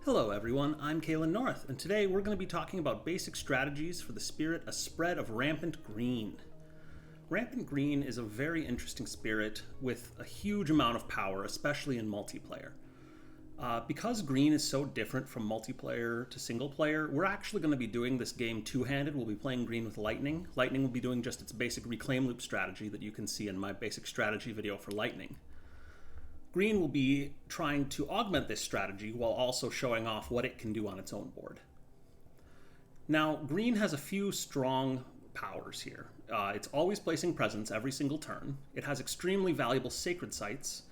Hello everyone, I'm Kalen North, and today we're going to be talking about basic strategies for the spirit, a spread of Rampant Green. Rampant Green is a very interesting spirit with a huge amount of power, especially in multiplayer. Because Green is so different from multiplayer to single player, we're actually going to be doing this game two-handed. We'll be playing Green with Lightning. Lightning will be doing just its basic reclaim loop strategy that you can see in my basic strategy video for Lightning. Green will be trying to augment this strategy while also showing off what it can do on its own board. Now, Green has a few strong powers here. It's always placing presence every single turn. It has extremely valuable sacred sites,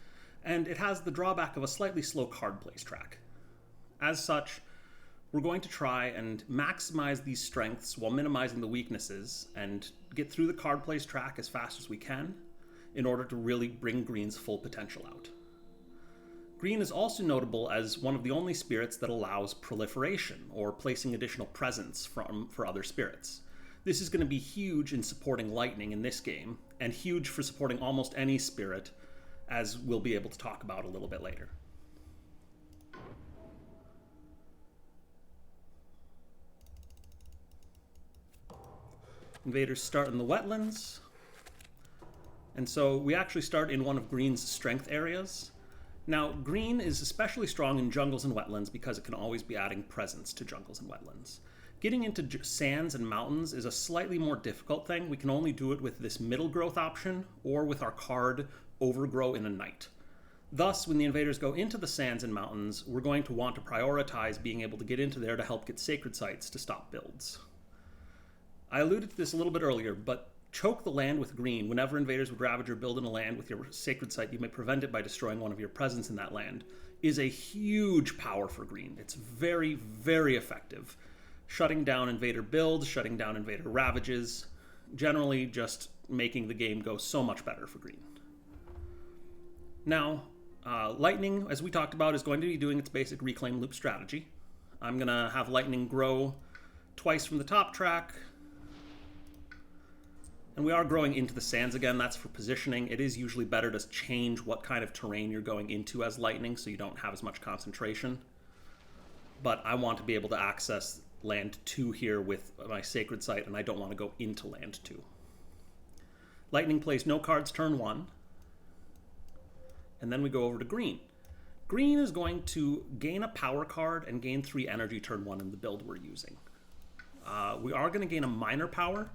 and it has the drawback of a slightly slow card place track. As such, we're going to try and maximize these strengths while minimizing the weaknesses and get through the card place track as fast as we can in order to really bring Green's full potential out. Green is also notable as one of the only spirits that allows proliferation, or placing additional presence for other spirits. This is going to be huge in supporting Lightning in this game, and huge for supporting almost any spirit, as we'll be able to talk about a little bit later. Invaders start in the wetlands, and so we actually start in one of Green's strength areas. Now, Green is especially strong in jungles and wetlands because it can always be adding presence to jungles and wetlands. Getting into sands and mountains is a slightly more difficult thing. We can only do it with this middle growth option or with our card Overgrow in a Night. Thus, when the invaders go into the sands and mountains, we're going to want to prioritize being able to get into there to help get sacred sites to stop builds. I alluded to this a little bit earlier, but choke the land with Green. Whenever invaders would ravage or build in a land with your sacred site, you may prevent it by destroying one of your presence in that land, is a huge power for Green. It's very, very effective. Shutting down invader builds, shutting down invader ravages, generally just making the game go so much better for Green. Now, Lightning, as we talked about, is going to be doing its basic reclaim loop strategy. I'm going to have Lightning grow twice from the top track, and we are growing into the sands again. That's for positioning. It is usually better to change what kind of terrain you're going into as Lightning so you don't have as much concentration. But I want to be able to access land 2 here with my sacred site, and I don't want to go into land 2. Lightning plays no cards turn 1. And then we go over to Green. Green is going to gain a power card and gain 3 energy turn 1 in the build we're using. We are going to gain a minor power.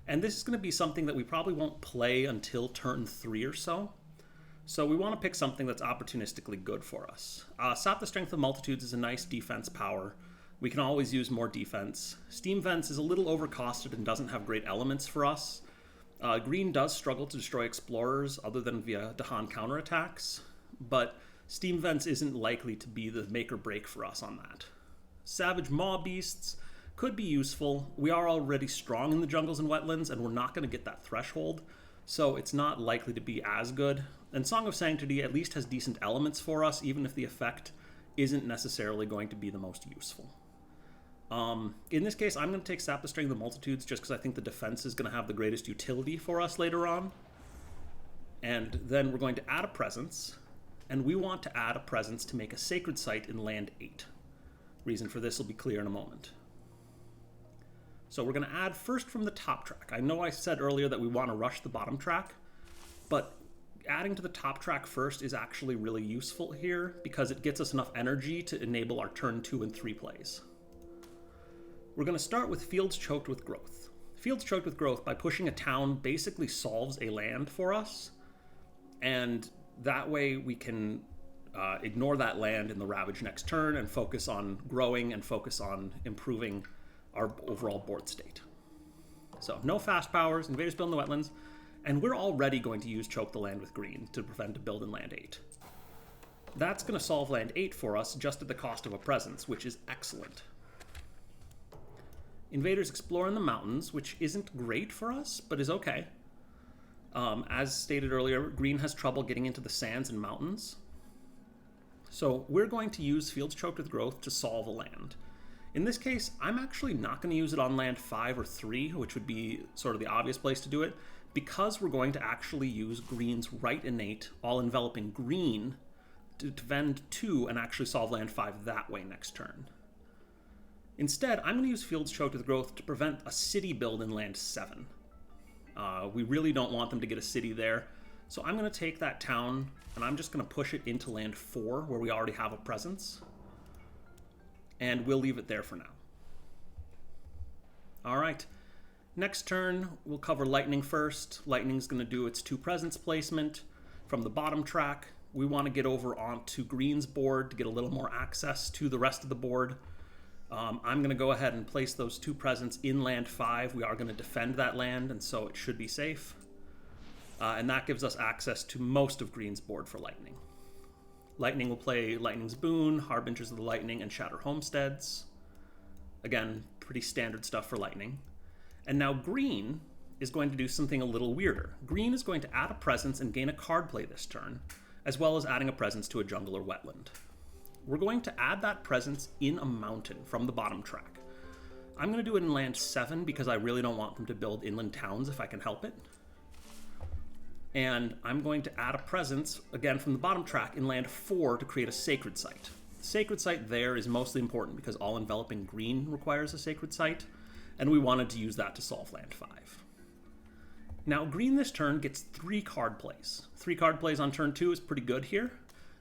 And this is going to be something that we probably won't play until turn 3 or so. So we want to pick something that's opportunistically good for us. Sap the Strength of Multitudes is a nice defense power. We can always use more defense. Steam Vents is a little overcosted and doesn't have great elements for us. Green does struggle to destroy explorers other than via Dahan counterattacks, but Steam Vents isn't likely to be the make or break for us on that. Savage Maw Beasts could be useful. We are already strong in the jungles and wetlands, and we're not going to get that threshold, so it's not likely to be as good. And Song of Sanctity at least has decent elements for us, even if the effect isn't necessarily going to be the most useful. In this case, I'm going to take Sap the Strength of the Multitudes just because I think the defense is going to have the greatest utility for us later on. And then we're going to add a presence, and we want to add a presence to make a sacred site in land 8. Reason for this will be clear in a moment. So we're going to add first from the top track. I know I said earlier that we want to rush the bottom track, but adding to the top track first is actually really useful here because it gets us enough energy to enable our turn 2 and 3 plays. We're going to start with Fields Choked with Growth. Fields Choked with Growth, by pushing a town, basically solves a land for us, and that way we can ignore that land in the Ravage next turn and focus on growing and focus on improving our overall board state. So no fast powers, invaders build in the wetlands, and we're already going to use Choke the Land with Green to prevent a build in land 8. That's going to solve land 8 for us just at the cost of a presence, which is excellent. Invaders explore in the mountains, which isn't great for us, but is okay. As stated earlier, Green has trouble getting into the sands and mountains. So we're going to use Fields Choked with Growth to solve a land. In this case, I'm actually not going to use it on land 5 or 3, which would be sort of the obvious place to do it, because we're going to actually use Green's right innate, all-enveloping green defend 2 and actually solve land 5 that way next turn. Instead, I'm going to use Fields Choked with Growth to prevent a city build in land 7. We really don't want them to get a city there, so I'm going to take that town and I'm just going to push it into land 4 where we already have a presence, and we'll leave it there for now. Alright, next turn we'll cover Lightning first. Lightning's going to do its 2 presence placement from the bottom track. We want to get over onto Green's board to get a little more access to the rest of the board. I'm going to go ahead and place those 2 presents in land 5. We are going to defend that land, and so it should be safe. And that gives us access to most of Green's board for Lightning. Lightning will play Lightning's Boon, Harbingers of the Lightning, and Shatter Homesteads. Again, pretty standard stuff for Lightning. And now Green is going to do something a little weirder. Green is going to add a presence and gain a card play this turn, as well as adding a presence to a jungle or wetland. We're going to add that presence in a mountain from the bottom track. I'm going to do it in land 7 because I really don't want them to build inland towns if I can help it. And I'm going to add a presence, again from the bottom track, in land 4 to create a sacred site. The sacred site there is mostly important because all enveloping Green requires a sacred site, and we wanted to use that to solve land 5. Now Green this turn gets 3 card plays. 3 card plays on turn 2 is pretty good here.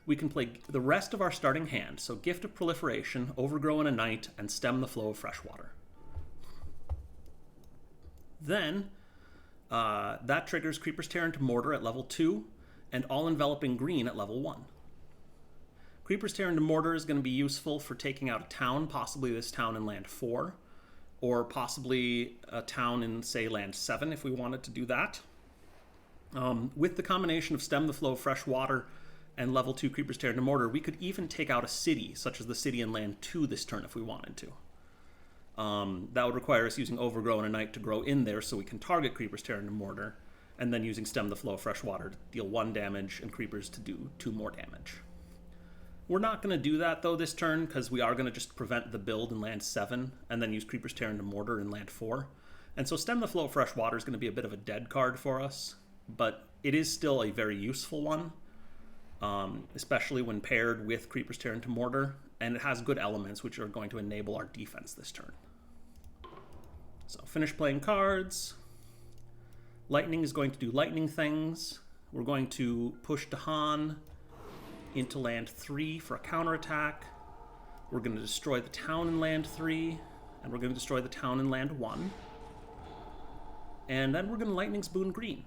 We can play the rest of our starting hand, so Gift of Proliferation, Overgrow and a Knight, and Stem the Flow of Freshwater. Then, that triggers Creeper's Tear into Mortar at level 2, and All Enveloping Green at level 1. Creeper's Tear into Mortar is going to be useful for taking out a town, possibly this town in land 4, or possibly a town in, say, land 7 if we wanted to do that. With the combination of Stem the Flow of Freshwater and level 2 Creeper's Tear into Mortar, we could even take out a city, such as the city in land 2 this turn if we wanted to. That would require us using Overgrow and a Knight to grow in there so we can target Creeper's Tear into Mortar, and then using Stem the Flow of Freshwater to deal 1 damage and Creepers to do 2 more damage. We're not going to do that though this turn because we are going to just prevent the build in land 7 and then use Creeper's Tear into Mortar in land 4. And so Stem the Flow of Freshwater is going to be a bit of a dead card for us, but it is still a very useful one. Especially when paired with Creeper's Tear into Mortar, and it has good elements which are going to enable our defense this turn. So finish playing cards. Lightning is going to do lightning things. We're going to push Dahan into land 3 for a counterattack. We're going to destroy the town in land 3, and we're going to destroy the town in land 1. And then we're going to Lightning's Boon Green.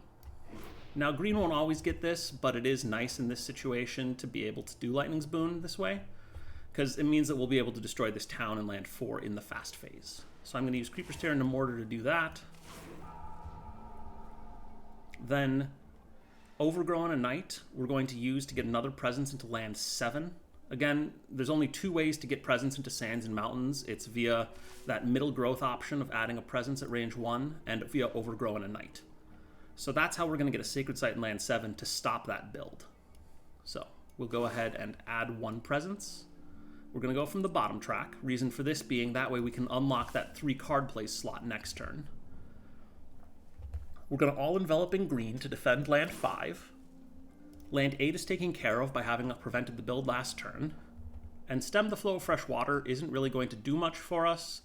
Now, Green won't always get this, but it is nice in this situation to be able to do Lightning's Boon this way, because it means that we'll be able to destroy this town in land 4 in the fast phase. So I'm going to use Creeper's Tear into Mortar to do that. Then, Overgrow and a Knight, we're going to use to get another presence into land 7. Again, there's only 2 ways to get presence into Sands and Mountains. It's via that middle growth option of adding a presence at range 1, and via Overgrow and a Knight. So that's how we're going to get a Sacred Site in land 7 to stop that build. So we'll go ahead and add 1 presence. We're going to go from the bottom track. Reason for this being that way we can unlock that 3 card play slot next turn. We're going to All Enveloping Green to defend land 5. Land 8 is taken care of by having prevented the build last turn. And Stem the Flow of Freshwater isn't really going to do much for us.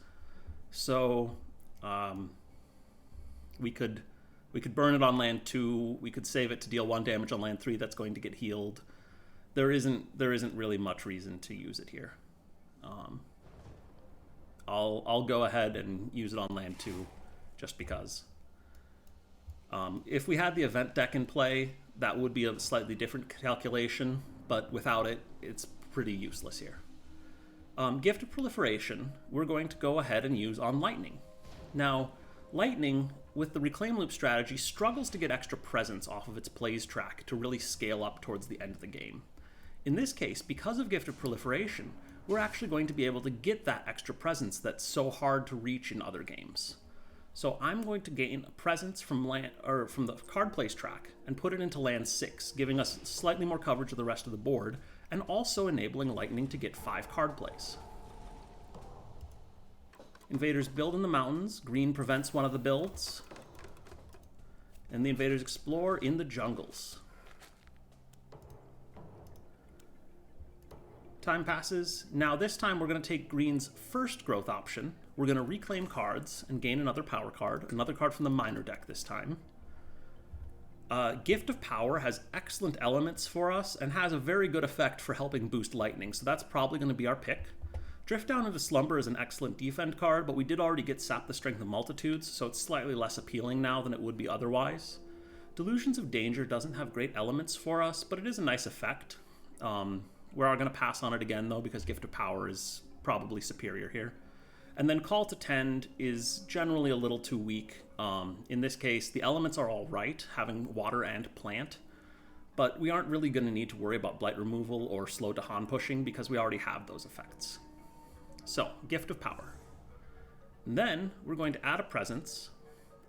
So we could burn it on land 2. We could save it to deal 1 damage on land 3 that's going to get healed. There isn't really much reason to use it here. I'll go ahead and use it on land 2 just because. If we had the event deck in play, that would be a slightly different calculation, but without it, it's pretty useless here. Gift of Proliferation, we're going to go ahead and use on Lightning. Now, Lightning, with the Reclaim Loop strategy, struggles to get extra presence off of its plays track to really scale up towards the end of the game. In this case, because of Gift of Proliferation, we're actually going to be able to get that extra presence that's so hard to reach in other games. So I'm going to gain a presence from the card plays track and put it into land 6, giving us slightly more coverage of the rest of the board, and also enabling Lightning to get 5 card plays. Invaders build in the mountains. Green prevents one of the builds. And the invaders explore in the jungles. Time passes. Now this time we're going to take green's first growth option. We're going to reclaim cards and gain another power card, another card from the minor deck this time. Gift of Power has excellent elements for us and has a very good effect for helping boost lightning, so that's probably going to be our pick. Drift Down into Slumber is an excellent defend card, but we did already get Sap the Strength of Multitudes, so it's slightly less appealing now than it would be otherwise. Delusions of Danger doesn't have great elements for us, but it is a nice effect. We are going to pass on it again, though, because Gift of Power is probably superior here. And then Call to Tend is generally a little too weak. In this case, the elements are all right, having water and plant, but we aren't really going to need to worry about blight removal or slow Dahan pushing because we already have those effects. So, Gift of Power. And then we're going to add a presence,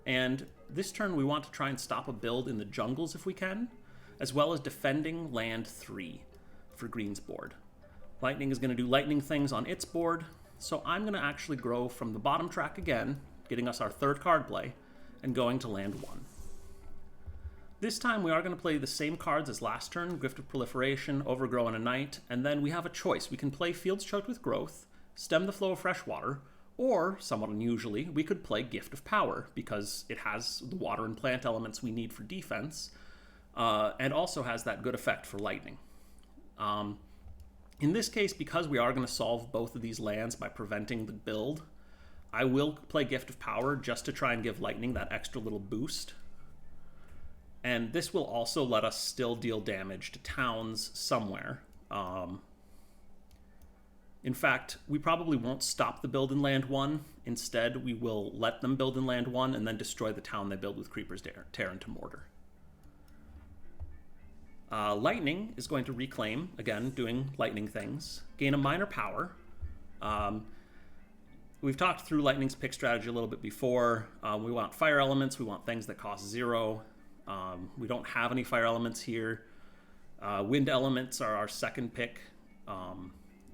and this turn we want to try and stop a build in the jungles if we can, as well as defending land 3 for green's board. Lightning is going to do lightning things on its board, so I'm going to actually grow from the bottom track again, getting us our third card play, and going to land 1. This time we are going to play the same cards as last turn, Gift of Proliferation, Overgrow, and a Knight, and then we have a choice. We can play Fields Choked with Growth, Stem the Flow of Fresh Water, or, somewhat unusually, we could play Gift of Power, because it has the water and plant elements we need for defense, and also has that good effect for lightning. In this case, because we are going to solve both of these lands by preventing the build, I will play Gift of Power just to try and give lightning that extra little boost. And this will also let us still deal damage to towns somewhere. In fact, we probably won't stop the build in land 1. Instead, we will let them build in land 1 and then destroy the town they build with Creepers Tear into Mortar. Lightning is going to reclaim, again, doing lightning things. Gain a minor power. We've talked through Lightning's pick strategy a little bit before. We want fire elements. We want things that cost 0. We don't have any fire elements here. Wind elements are our second pick.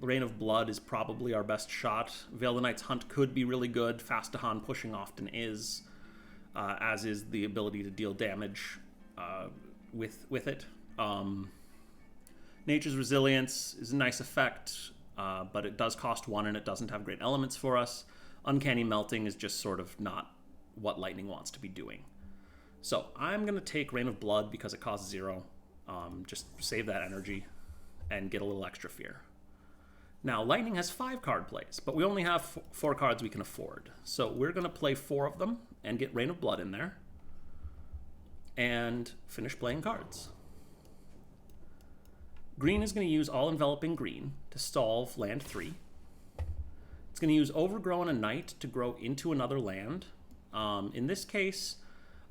Rain of Blood is probably our best shot. Veil the Knight's Hunt could be really good. Fast Dahan pushing often is, as is the ability to deal damage with it. Nature's Resilience is a nice effect, but it does cost 1 and it doesn't have great elements for us. Uncanny Melting is just sort of not what Lightning wants to be doing. So I'm going to take Rain of Blood because it costs 0. Just save that energy and get a little extra fear. Now, Lightning has 5 card plays, but we only have 4 cards we can afford. So we're going to play 4 of them and get Rain of Blood in there and finish playing cards. Green is going to use All Enveloping Green to solve land 3. It's going to use Overgrow and a Knight to grow into another land. In this case,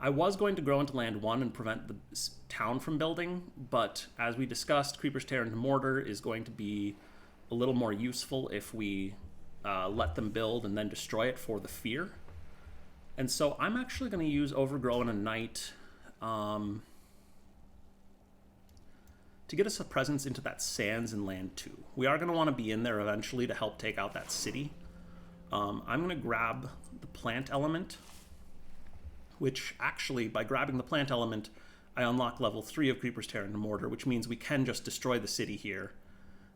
I was going to grow into land 1 and prevent the town from building, but as we discussed, Creepers Tear into Mortar is going to be a little more useful if we let them build and then destroy it for the fear. And so I'm actually going to use Overgrow and a Knight to get us a presence into that Sands in land 2. We are going to want to be in there eventually to help take out that city. I'm going to grab the plant element, which actually, by grabbing the plant element, I unlock level 3 of Creepers Tear into Mortar, which means we can just destroy the city here,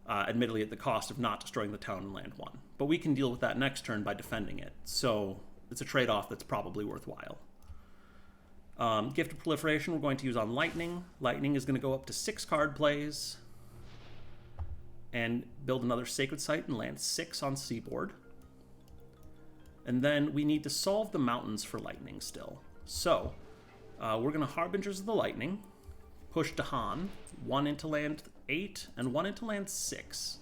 admittedly at the cost of not destroying the town in land 1. But we can deal with that next turn by defending it, so it's a trade-off that's probably worthwhile. Gift of Proliferation we're going to use on Lightning. Lightning is going to go up to 6 card plays and build another Sacred Site in land 6 on Seaboard. And then we need to solve the mountains for Lightning still. So, we're going to Harbingers of the Lightning, push Dahan, 1 into land 8 and 1 into land 6.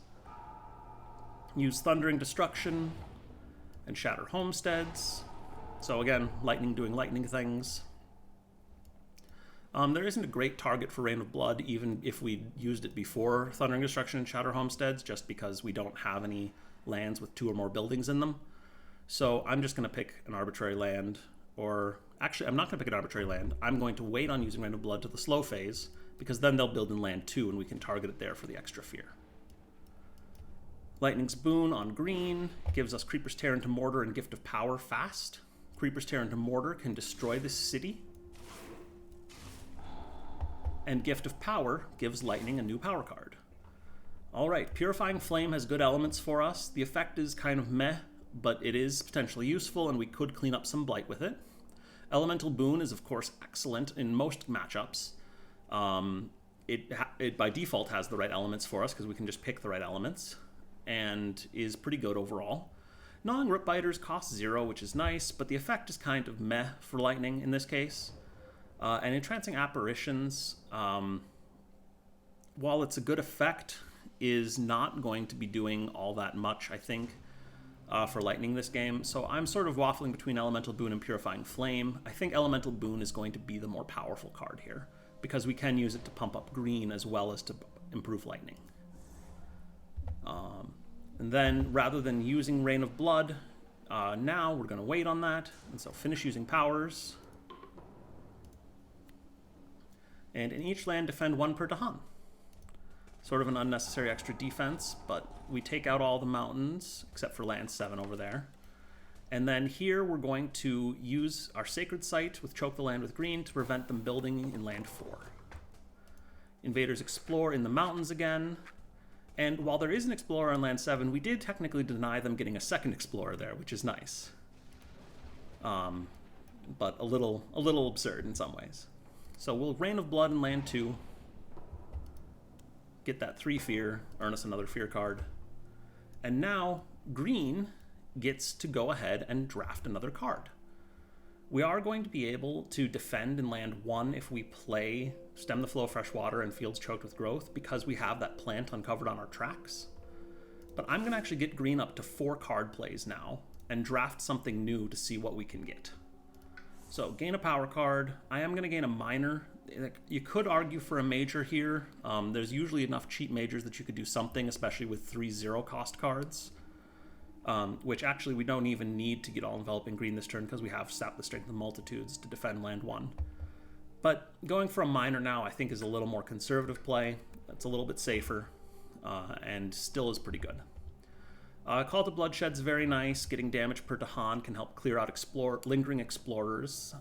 Use Thundering Destruction and Shatter Homesteads. So again, Lightning doing lightning things. There isn't a great target for Rain of Blood, even if we used it before Thundering Destruction and Shatter Homesteads, just because we don't have any lands with 2 or more buildings in them. So I'm just going to pick an arbitrary land, or actually I'm not going to pick an arbitrary land. I'm going to wait on using Rain of Blood to the slow phase, because then they'll build in land 2 and we can target it there for the extra fear. Lightning's Boon on green gives us Creepers Tear into Mortar and Gift of Power fast. Creepers Tear into Mortar can destroy this city. And Gift of Power gives Lightning a new power card. All right, Purifying Flame has good elements for us. The effect is kind of meh, but it is potentially useful, and we could clean up some blight with it. Elemental Boon is, of course, excellent in most matchups. It by default has the right elements for us because we can just pick the right elements, and is pretty good overall. Gnawing Root Biters cost 0, which is nice, but the effect is kind of meh for lightning in this case. And Entrancing Apparitions, while it's a good effect, is not going to be doing all that much, I think, for lightning this game. So I'm sort of waffling between Elemental Boon and Purifying Flame. I think Elemental Boon is going to be the more powerful card here, because we can use it to pump up green as well as to improve lightning. And then, rather than using Rain of Blood, now we're going to wait on that, and so finish using powers. And in each land, defend 1 per Dahan. Sort of an unnecessary extra defense, but we take out all the mountains, except for land 7 over there. And then here we're going to use our Sacred Site with Choke the Land with Green to prevent them building in land 4. Invaders explore in the mountains again. And while there is an Explorer on land 7, we did technically deny them getting a second Explorer there, which is nice. But a little absurd in some ways. So we'll Rain of Blood in land 2. Get that 3 fear, earn us another fear card. And now green gets to go ahead and draft another card. We are going to be able to defend in land 1 if we play Stem the Flow of Fresh Water and Fields Choked with Growth, because we have that plant uncovered on our tracks. But I'm going to actually get green up to 4 card plays now and draft something new to see what we can get. So gain a power card. I am going to gain a minor. You could argue for a major here. There's usually enough cheap majors that you could do something, especially with 3 0-cost cards. Which actually we don't even need to get all enveloping green this turn because we have Sap the Strength of Multitudes to defend land 1. But going for a minor now I think is a little more conservative play. That's a little bit safer, and still is pretty good. Call to Bloodshed's very nice. Getting damage per Dahan can help clear out lingering explorers,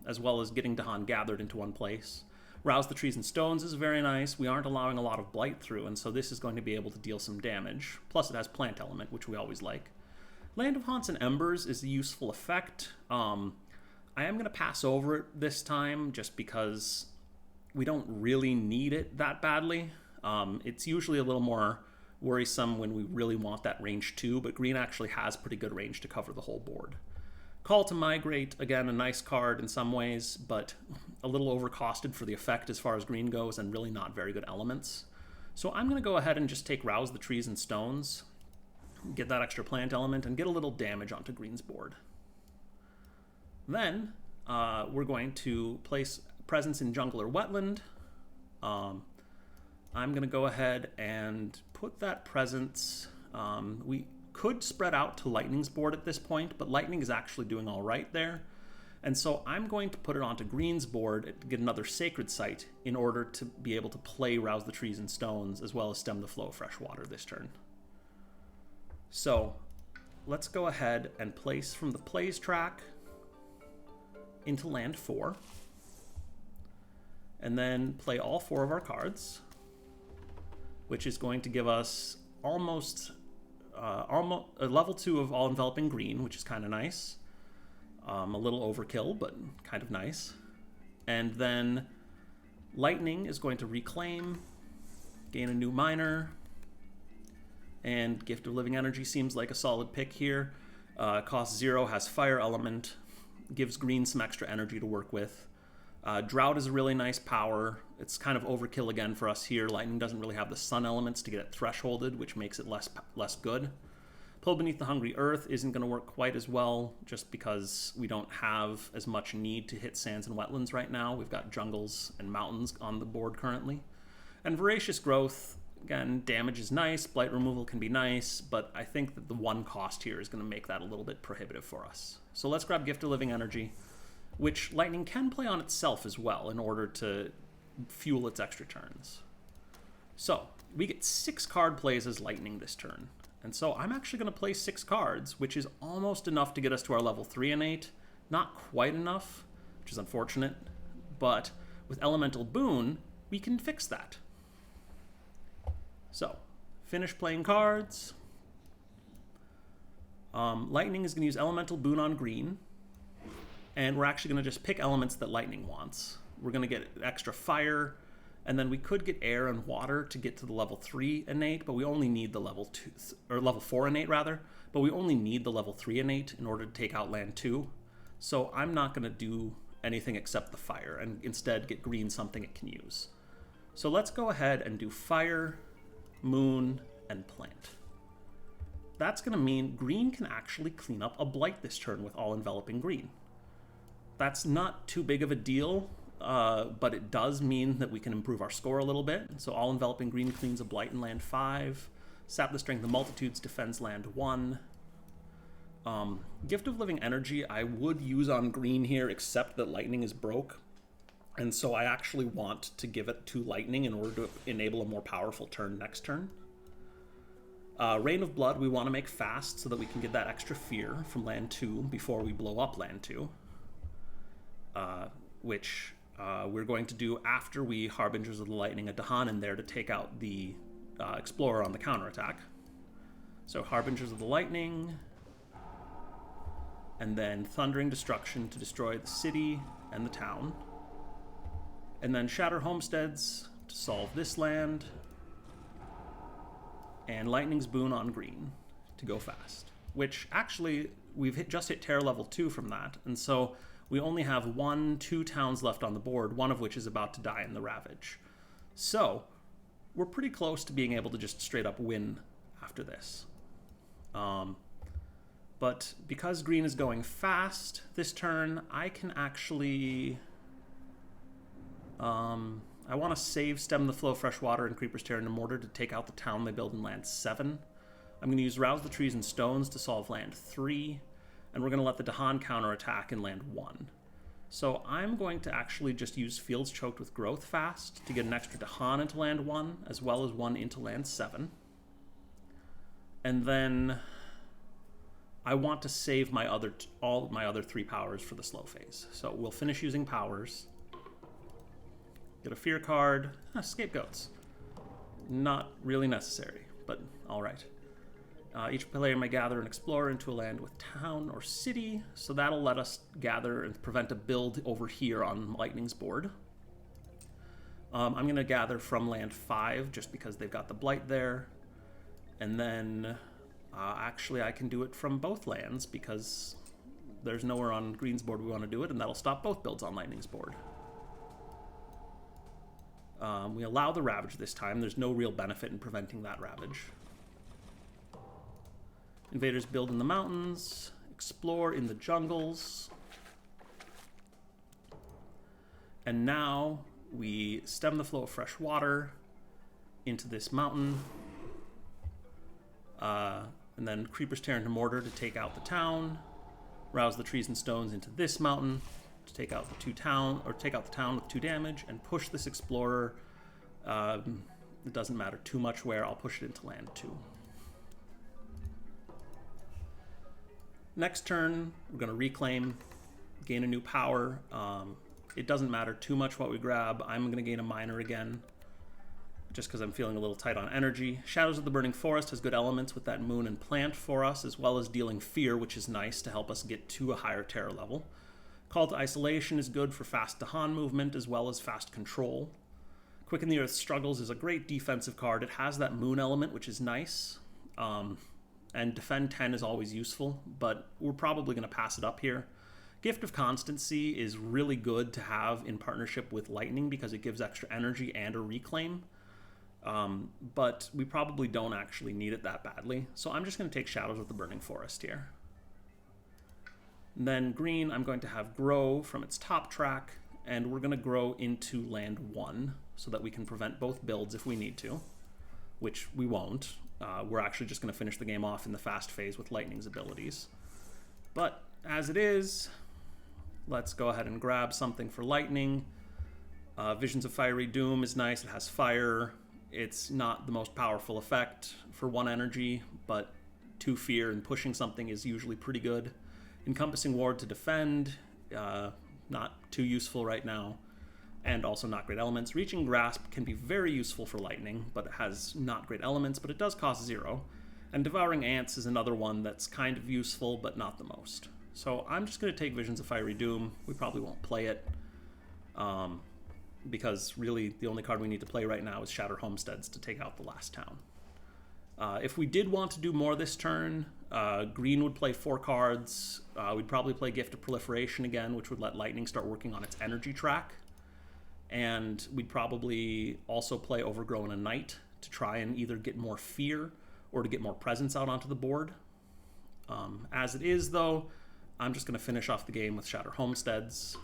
as well as getting Dahan gathered into one place. Rouse the Trees and Stones is very nice. We aren't allowing a lot of blight through, and so this is going to be able to deal some damage. Plus it has Plant Element, which we always like. Land of Haunts and Embers is a useful effect. I am going to pass over it this time, just because we don't really need it that badly. It's usually a little more worrisome when we really want that range 2, but green actually has pretty good range to cover the whole board. Call to Migrate, again, a nice card in some ways, but a little overcosted for the effect as far as green goes, and really not very good elements. So I'm going to go ahead and just take Rouse the Trees and Stones, get that extra plant element, and get a little damage onto green's board. Then we're going to place Presence in Jungle or Wetland. I'm going to go ahead and put that Presence. We could spread out to Lightning's board at this point, but Lightning is actually doing all right there. And so I'm going to put it onto green's board to get another Sacred Site in order to be able to play Rouse the Trees and Stones, as well as Stem the Flow of Fresh Water this turn. So let's go ahead and place from the Plays track into land 4. And then play all 4 of our cards, which is going to give us almost a level 2 of All Enveloping Green, which is kind of nice. A little overkill, but kind of nice. And then Lightning is going to Reclaim, gain a new minor, and Gift of Living Energy seems like a solid pick here. Costs 0, has Fire Element, gives green some extra energy to work with. Drought is a really nice power. It's kind of overkill again for us here. Lightning doesn't really have the sun elements to get it thresholded, which makes it less good. Pull Beneath the Hungry Earth isn't going to work quite as well, just because we don't have as much need to hit sands and wetlands right now. We've got jungles and mountains on the board currently. And Voracious Growth, again, damage is nice, blight removal can be nice, but I think that the 1 cost here is going to make that a little bit prohibitive for us. So let's grab Gift of Living Energy, which Lightning can play on itself as well in order to fuel its extra turns. So we get 6 card plays as Lightning this turn. And so I'm actually going to play 6 cards, which is almost enough to get us to our level 3 innate. Not quite enough, which is unfortunate, but with Elemental Boon, we can fix that. So Finish playing cards. Lightning is going to use Elemental Boon on green. And we're actually going to just pick elements that Lightning wants. We're going to get extra fire, and then we could get air and water to get to the level 3 innate, but we only need the level 2, or level 4 innate rather, but we only need the level 3 innate in order to take out land 2. So I'm not going to do anything except the fire, and instead get green something it can use. So let's go ahead and do fire, moon, and plant. That's going to mean green can actually clean up a blight this turn with all enveloping green. That's not too big of a deal, but it does mean that we can improve our score a little bit. So all enveloping green cleans a blight in land 5. Sap the Strength of Multitudes defends land 1. Gift of Living Energy I would use on green here, except that lightning is broke. And so I actually want to give it to lightning in order to enable a more powerful turn next turn. Rain of Blood we want to make fast so that we can get that extra fear from land 2 before we blow up land 2. Which we're going to do after we Harbingers of the Lightning a Dahan in there to take out the Explorer on the counterattack. So Harbingers of the Lightning, and then Thundering Destruction to destroy the city and the town. And then Shatter Homesteads to solve this land, and Lightning's Boon on green to go fast. Which actually, we've just hit Terror level 2 from that, and so we only have 2 towns left on the board, one of which is about to die in the Ravage. So, we're pretty close to being able to just straight up win after this. But because green is going fast this turn, I can actually... I want to save Stem the Flow of Fresh Water and Creeper's Tear into Mortar to take out the town they build in land 7. I'm going to use Rouse the Trees and Stones to solve land 3. And we're going to let the Dahan counterattack in land 1. So I'm going to actually just use Fields Choked with Growth fast to get an extra Dahan into land 1, as well as 1 into land 7. And then I want to save my all my other 3 powers for the slow phase. So we'll finish using powers. Get a fear card. Scapegoats. Not really necessary, but alright. Each player may gather and explore into a land with town or city, so that'll let us gather and prevent a build over here on Lightning's board. I'm going to gather from land 5 just because they've got the blight there, and then actually I can do it from both lands because there's nowhere on Green's board we want to do it, and that'll stop both builds on Lightning's board. We allow the Ravage this time. There's no real benefit in preventing that Ravage. Invaders build in the mountains, explore in the jungles. And now we stem the flow of fresh water into this mountain. And then Creeper's Tear into Mortar to take out the town. Rouse the Trees and Stones into this mountain to take out the take out the town with 2 damage, and push this Explorer. It doesn't matter too much where, I'll push it into land 2. Next turn, we're going to reclaim, gain a new power. It doesn't matter too much what we grab. I'm going to gain a miner again, just because I'm feeling a little tight on energy. Shadows of the Burning Forest has good elements with that moon and plant for us, as well as dealing fear, which is nice to help us get to a higher terror level. Call to Isolation is good for fast Dahan movement, as well as fast control. Quicken the Earth's Struggles is a great defensive card. It has that moon element, which is nice. And Defend 10 is always useful, but we're probably going to pass it up here. Gift of Constancy is really good to have in partnership with Lightning because it gives extra energy and a reclaim. But we probably don't actually need it that badly. So I'm just going to take Shadows of the Burning Forest here. And then green, I'm going to have Grow from its top track, and we're going to grow into land 1 so that we can prevent both builds if we need to, which we won't. We're actually just going to finish the game off in the fast phase with Lightning's abilities. But as it is, let's go ahead and grab something for Lightning. Visions of Fiery Doom is nice. It has fire. It's not the most powerful effect for 1 energy, but 2 fear and pushing something is usually pretty good. Encompassing Ward to defend, not too useful right now. and also not great elements. Reaching Grasp can be very useful for lightning, but it has not great elements, but it does cost 0. And Devouring Ants is another one that's kind of useful, but not the most. So I'm just going to take Visions of Fiery Doom. We probably won't play it, because really the only card we need to play right now is Shatter Homesteads to take out the last town. If we did want to do more this turn, green would play 4 cards. We'd probably play Gift of Proliferation again, which would let lightning start working on its energy track. And we'd probably also play Overgrown and Night to try and either get more fear or to get more presence out onto the board. As it is, though, I'm just going to finish off the game with Shatter Homesteads,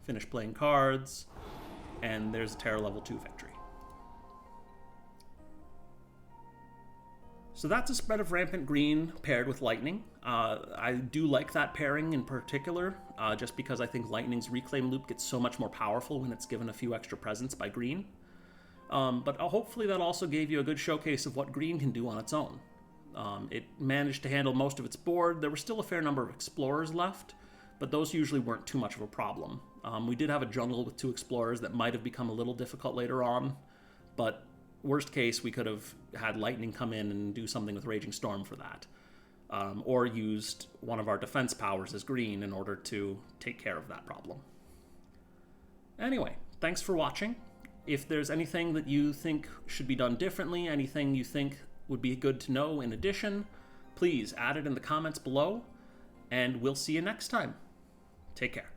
finish playing cards, and there's a Terror level 2 victory. So that's a spread of Rampant Green paired with Lightning. I do like that pairing in particular, just because I think Lightning's Reclaim Loop gets so much more powerful when it's given a few extra presents by Green. But hopefully that also gave you a good showcase of what Green can do on its own. It managed to handle most of its board. There were still a fair number of Explorers left, but those usually weren't too much of a problem. We did have a jungle with 2 Explorers that might have become a little difficult later on, but worst case, we could have had Lightning come in and do something with Raging Storm for that. Or used one of our defense powers as green in order to take care of that problem. Anyway, thanks for watching. If there's anything that you think should be done differently, anything you think would be good to know in addition, please add it in the comments below, and we'll see you next time. Take care.